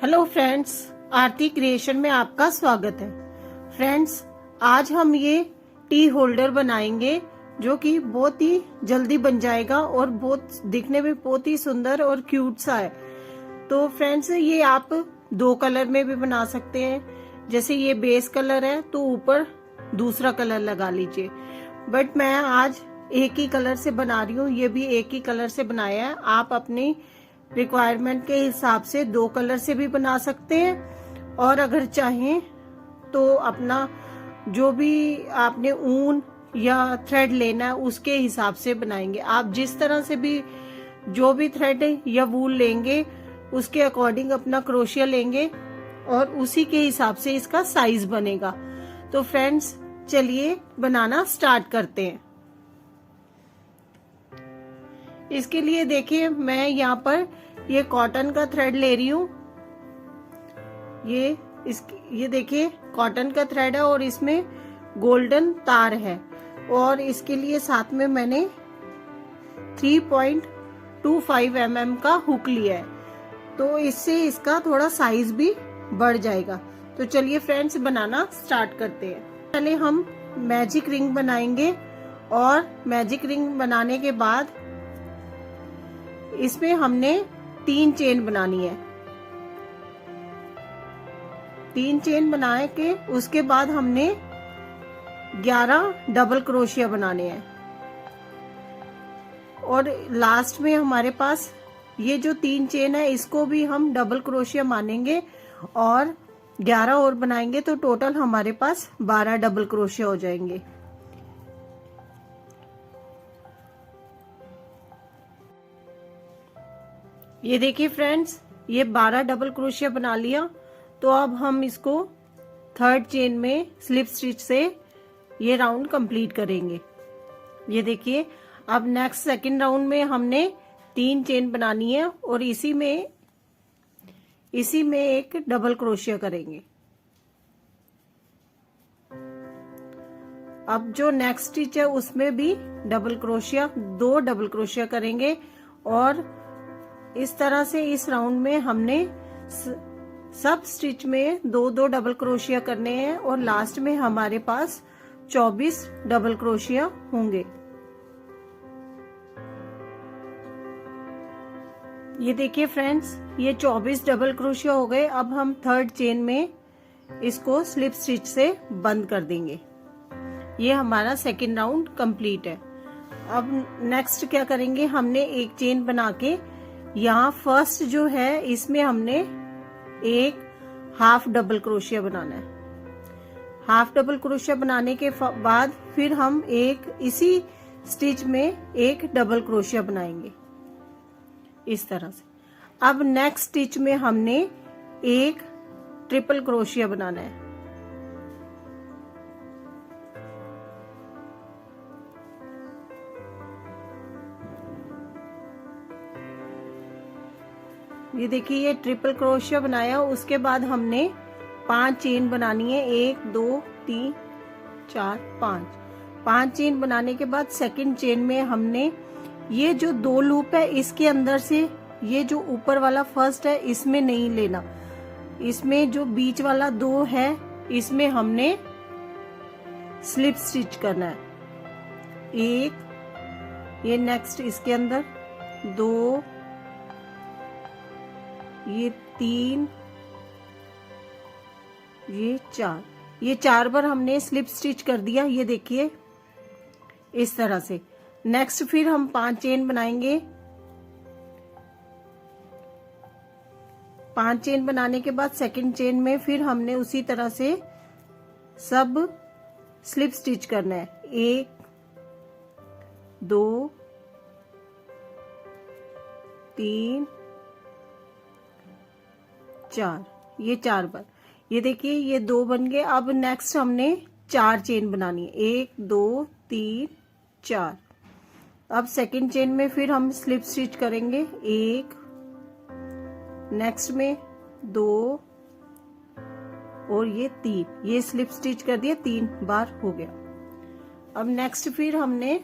Hello friends, आरती creation में आपका स्वागत है। फ्रेंड्स, आज हम ये टी होल्डर बनाएंगे जो कि बहुत ही जल्दी बन जाएगा और बहुत दिखने में बहुत ही सुंदर और क्यूट सा है। तो फ्रेंड्स, ये आप दो कलर में भी बना सकते हैं। जैसे ये बेस कलर है तो ऊपर दूसरा कलर लगा लीजिए, बट मैं आज एक ही कलर से बना रही हूँ। ये भी एक ही कलर से बनाया है। आप अपनी रिक्वायरमेंट के हिसाब से दो कलर से भी बना सकते हैं, और अगर चाहें तो अपना जो भी आपने ऊन या थ्रेड लेना है उसके हिसाब से बनाएंगे। आप जिस तरह से भी जो भी थ्रेड या वूल लेंगे उसके अकॉर्डिंग अपना क्रोशिया लेंगे और उसी के हिसाब से इसका साइज बनेगा। तो फ्रेंड्स, चलिए बनाना स्टार्ट करते हैं। इसके लिए देखिए, मैं यहाँ पर ये कॉटन का थ्रेड ले रही हूँ। ये देखिए कॉटन का थ्रेड है और इसमें गोल्डन तार है, और इसके लिए साथ में मैंने 3.25 mm का हुक लिया है, तो इससे इसका थोड़ा साइज भी बढ़ जाएगा। तो चलिए फ्रेंड्स, बनाना स्टार्ट करते हैं। पहले हम मैजिक रिंग बनाएंगे, और मैजिक रिंग बनाने के बाद इसमें हमने 3 चेन बनानी है। 3 चेन बनाए के उसके बाद हमने 11 डबल क्रोशिया बनाने हैं, और लास्ट में हमारे पास ये जो 3 चेन है इसको भी हम डबल क्रोशिया मानेंगे और 11 और बनाएंगे, तो टोटल हमारे पास 12 डबल क्रोशिया हो जाएंगे। ये देखिए फ्रेंड्स, ये 12 डबल क्रोशिया बना लिया। तो अब हम इसको थर्ड चेन में स्लिप स्टिच से ये राउंड कंप्लीट करेंगे। ये देखिए, अब नेक्स्ट सेकंड राउंड में हमने 3 चेन बनानी है और इसी में एक डबल क्रोशिया करेंगे। अब जो नेक्स्ट स्टिच है उसमें भी डबल क्रोशिया, 2 डबल क्रोशिया करेंगे, और इस तरह से इस राउंड में हमने सब स्टिच में 2-2 डबल क्रोशिया करने हैं, और लास्ट में हमारे पास 24 डबल क्रोशिया होंगे। ये देखिए फ्रेंड्स, ये 24 डबल क्रोशिया हो गए। अब हम थर्ड चेन में इसको स्लिप स्टिच से बंद कर देंगे। ये हमारा सेकेंड राउंड कंप्लीट है। अब नेक्स्ट क्या करेंगे, हमने एक चेन बना के यहाँ फर्स्ट जो है इसमें हमने एक हाफ डबल क्रोशिया बनाना है। हाफ डबल क्रोशिया बनाने के बाद फिर हम एक इसी स्टिच में एक डबल क्रोशिया बनाएंगे इस तरह से। अब नेक्स्ट स्टिच में हमने एक ट्रिपल क्रोशिया बनाना है। ये देखिए, ये ट्रिपल क्रोशिया बनाया। उसके बाद हमने 5 चेन बनानी है। 1 2 3 4 5 चेन बनाने के बाद सेकंड चेन में हमने ये जो 2 लूप है इसके अंदर से ये जो ऊपर वाला फर्स्ट है इसमें नहीं लेना, इसमें जो बीच वाला 2 है इसमें हमने स्लिप स्टिच करना है। 1, ये नेक्स्ट इसके अंदर 2, ये 3, ये 4, ये 4 बार हमने स्लिप स्टिच कर दिया। ये देखिए इस तरह से। नेक्स्ट फिर हम 5 चेन बनाएंगे। 5 चेन बनाने के बाद सेकंड चेन में फिर हमने उसी तरह से सब स्लिप स्टिच करना है। 1 2 3 4, ये 4 बार। ये देखिए, ये 2 बन गए। अब नेक्स्ट हमने 4 चेन बनानी है। 1 2 3 4। अब सेकंड चेन में फिर हम स्लिप स्टिच करेंगे। 1, नेक्स्ट में 2 और ये 3, ये स्लिप स्टिच कर दिया, 3 बार हो गया। अब नेक्स्ट फिर हमने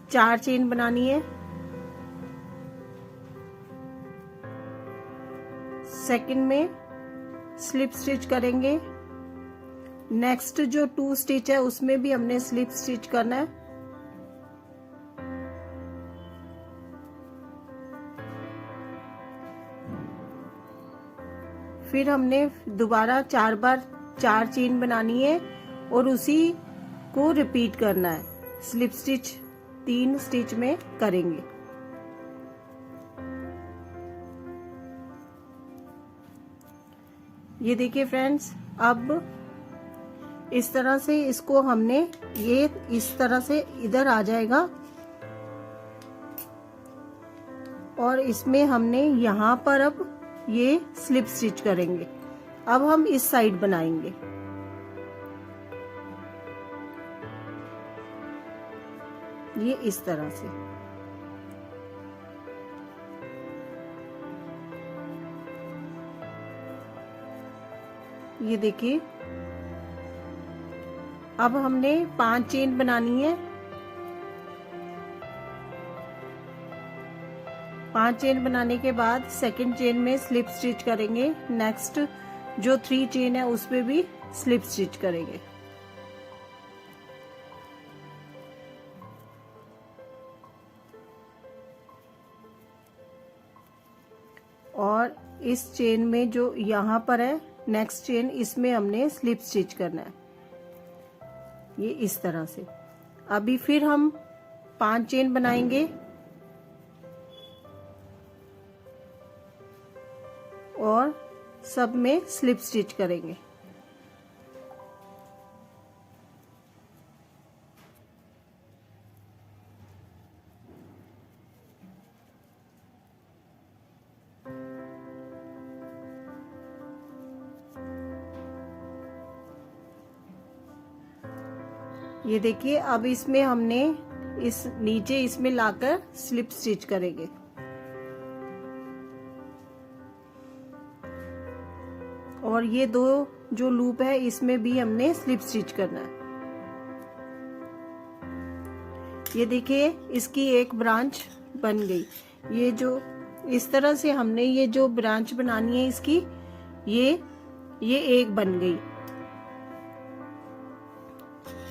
4 चेन बनानी है। सेकंड में स्लिप स्टिच करेंगे। नेक्स्ट जो 2 स्टिच है उसमें भी हमने स्लिप स्टिच करना है। फिर हमने दोबारा 4 बार 4 चेन बनानी है और उसी को रिपीट करना है। स्लिप स्टिच 3 स्टिच में करेंगे। ये देखिए फ्रेंड्स, अब इस तरह से इसको हमने ये इस तरह से इधर आ जाएगा और इसमें हमने यहाँ पर अब ये स्लिप स्टिच करेंगे। अब हम इस साइड बनाएंगे। ये इस तरह से। ये देखिए, अब हमने 5 चेन बनानी है। 5 चेन बनाने के बाद सेकंड चेन में स्लिप स्टिच करेंगे। नेक्स्ट जो 3 चेन है उसमें भी स्लिप स्टिच करेंगे। और इस चेन में जो यहाँ पर है नेक्स्ट चेन, इसमें हमने स्लिप स्टिच करना है। ये इस तरह से। अभी फिर हम 5 चेन बनाएंगे और सब में स्लिप स्टिच करेंगे। ये देखिए, अब इसमें हमने इस नीचे इसमें लाकर स्लिप स्टिच करेंगे। और ये 2 जो लूप है इसमें भी हमने स्लिप स्टिच करना है। ये देखिए, इसकी एक ब्रांच बन गई। ये जो इस तरह से हमने ये जो ब्रांच बनानी है इसकी, ये एक बन गई।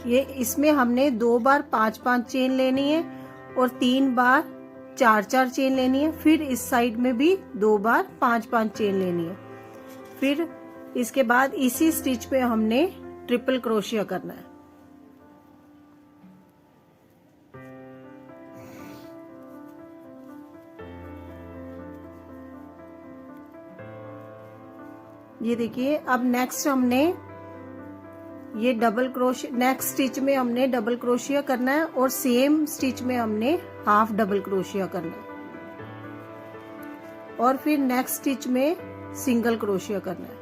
ये इसमें हमने 2 बार 5-5 चेन लेनी है और 3 बार 4-4 चेन लेनी है। फिर इस साइड में भी 2 बार 5-5 चेन लेनी है। फिर इसके बाद इसी स्टिच पे हमने ट्रिपल क्रोशिया करना है। ये देखिए, अब नेक्स्ट हमने ये डबल क्रोशिया, नेक्स्ट स्टिच में हमने डबल क्रोशिया करना है और सेम स्टिच में हमने हाफ डबल क्रोशिया करना है और फिर नेक्स्ट स्टिच में सिंगल क्रोशिया करना है।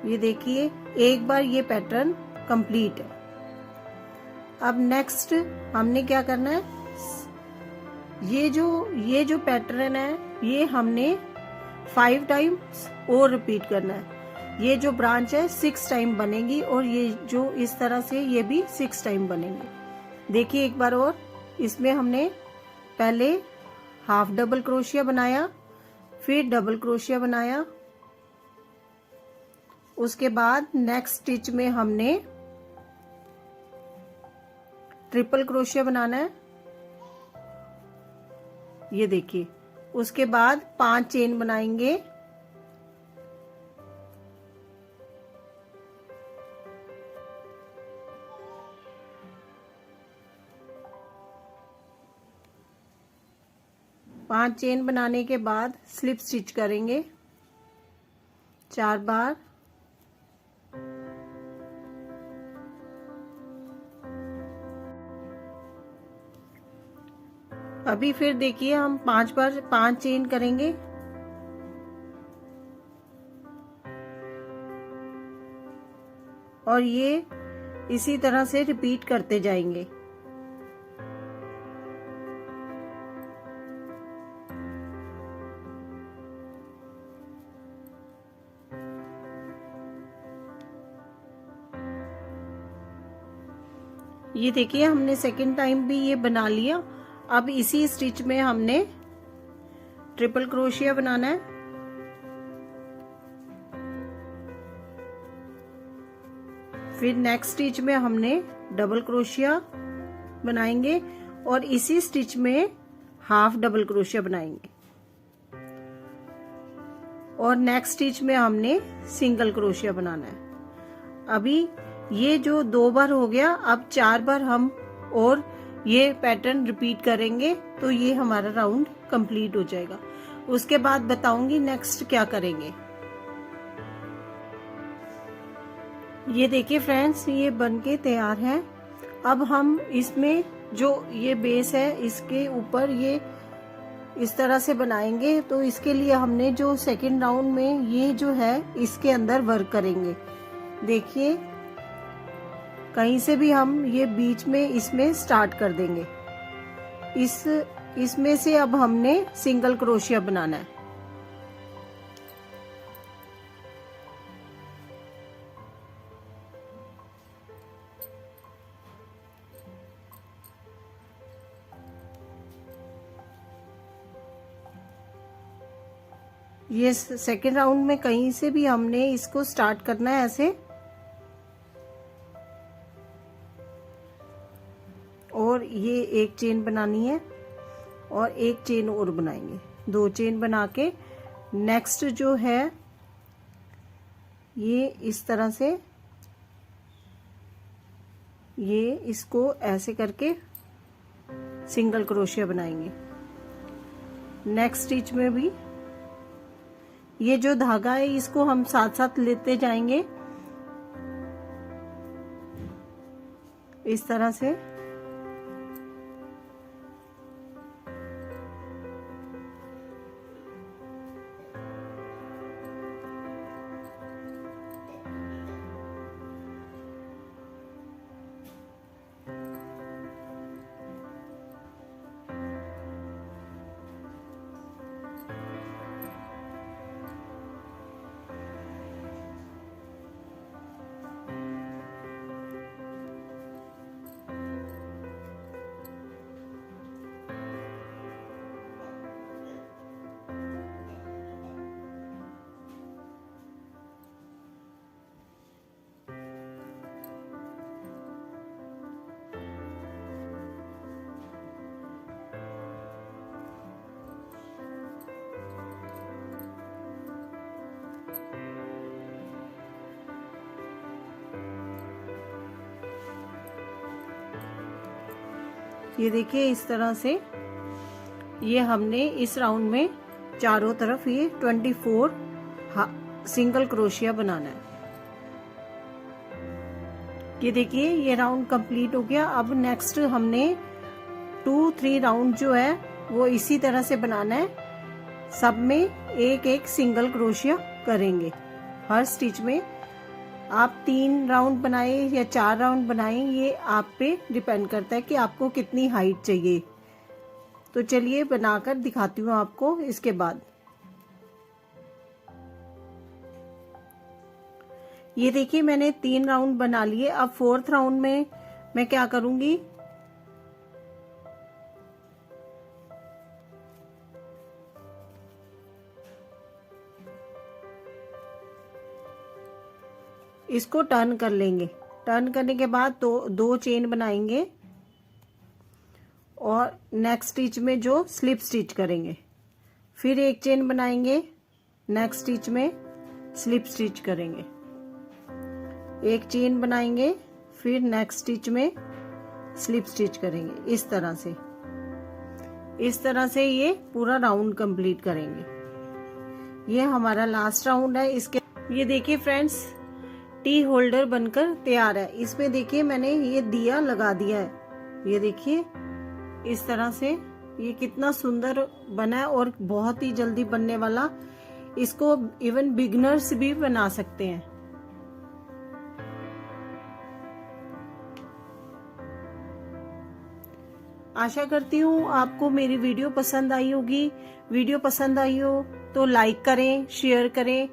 ये देखिए, एक बार ये पैटर्न कंप्लीट है। अब नेक्स्ट हमने क्या करना है, ये जो पैटर्न है ये हमने 5 टाइम्स और रिपीट करना है। ये जो ब्रांच है 6 टाइम बनेगी और ये जो इस तरह से ये भी 6 टाइम बनेंगे। देखिए एक बार और, इसमें हमने पहले हाफ डबल क्रोशिया बनाया, फिर डबल क्रोशिया बनाया, उसके बाद नेक्स्ट स्टिच में हमने ट्रिपल क्रोशिया बनाना है। ये देखिए, उसके बाद 5 चेन बनाएंगे। पांच चेन बनाने के बाद स्लिप स्टिच करेंगे 4 बार। अभी फिर देखिए, हम 5 बार 5 चेन करेंगे और ये इसी तरह से रिपीट करते जाएंगे। ये देखिए, हमने सेकेंड टाइम भी ये बना लिया। अब इसी स्टिच में हमने ट्रिपल क्रोशिया बनाना है फिर नेक्स्ट स्टिच में हमने डबल क्रोशिया बनाएंगे और इसी स्टिच में हाफ डबल क्रोशिया बनाएंगे और नेक्स्ट स्टिच में हमने सिंगल क्रोशिया बनाना है। अभी ये जो 2 बार हो गया, अब 4 बार हम और ये पैटर्न रिपीट करेंगे तो ये हमारा राउंड कंप्लीट हो जाएगा। उसके बाद बताऊंगी नेक्स्ट क्या करेंगे। ये देखिए फ्रेंड्स, ये बनके तैयार है। अब हम इसमें जो ये बेस है इसके ऊपर ये इस तरह से बनाएंगे। तो इसके लिए हमने जो सेकंड राउंड में ये जो है इसके अंदर वर्क करेंगे। देखिए कहीं से भी हम ये बीच में इसमें स्टार्ट कर देंगे। इसमें से अब हमने सिंगल क्रोशिया बनाना है। ये सेकेंड राउंड में कहीं से भी हमने इसको स्टार्ट करना है ऐसे, और ये एक चेन बनानी है और एक चेन और बनाएंगे। 2 चेन बना के नेक्स्ट जो है ये इस तरह से ये इसको ऐसे करके सिंगल क्रोशिया बनाएंगे। नेक्स्ट स्टिच में भी ये जो धागा है इसको हम साथ साथ लेते जाएंगे इस तरह से। ये देखिए इस तरह से ये हमने इस राउंड में चारों तरफ ये 24 सिंगल क्रोशिया बनाना है। ये देखिए ये राउंड कंप्लीट हो गया। अब नेक्स्ट हमने 2-3 राउंड जो है वो इसी तरह से बनाना है। सब में एक एक सिंगल क्रोशिया करेंगे हर स्टिच में। आप 3 राउंड बनाए या 4 राउंड बनाए, ये आप पे डिपेंड करता है कि आपको कितनी हाइट चाहिए। तो चलिए बनाकर दिखाती हूँ आपको इसके बाद। ये देखिए मैंने 3 राउंड बना लिए। अब 4th राउंड में मैं क्या करूंगी, इसको टर्न कर लेंगे। टर्न करने के बाद 2 चेन बनाएंगे और नेक्स्ट स्टिच में जो स्लिप स्टिच करेंगे, फिर एक चेन बनाएंगे, नेक्स्ट स्टिच में स्लिप स्टिच करेंगे, एक चेन बनाएंगे, फिर नेक्स्ट स्टिच में स्लिप स्टिच करेंगे। इस तरह से ये पूरा राउंड कंप्लीट करेंगे। ये हमारा लास्ट राउंड है। इसके ये देखिए फ्रेंड्स, टी होल्डर बनकर तैयार है। इसमें देखिए मैंने ये दिया लगा दिया है। ये देखिए इस तरह से ये कितना सुंदर बना है और बहुत ही जल्दी बनने वाला। इसको इवन बिगिनर्स भी बना सकते हैं। आशा करती हूँ आपको मेरी वीडियो पसंद आई होगी। वीडियो पसंद आई हो तो लाइक करें, शेयर करें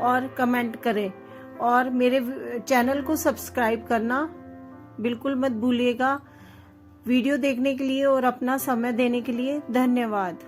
और कमेंट करें, और मेरे चैनल को सब्सक्राइब करना बिल्कुल मत भूलिएगा। वीडियो देखने के लिए और अपना समय देने के लिए धन्यवाद।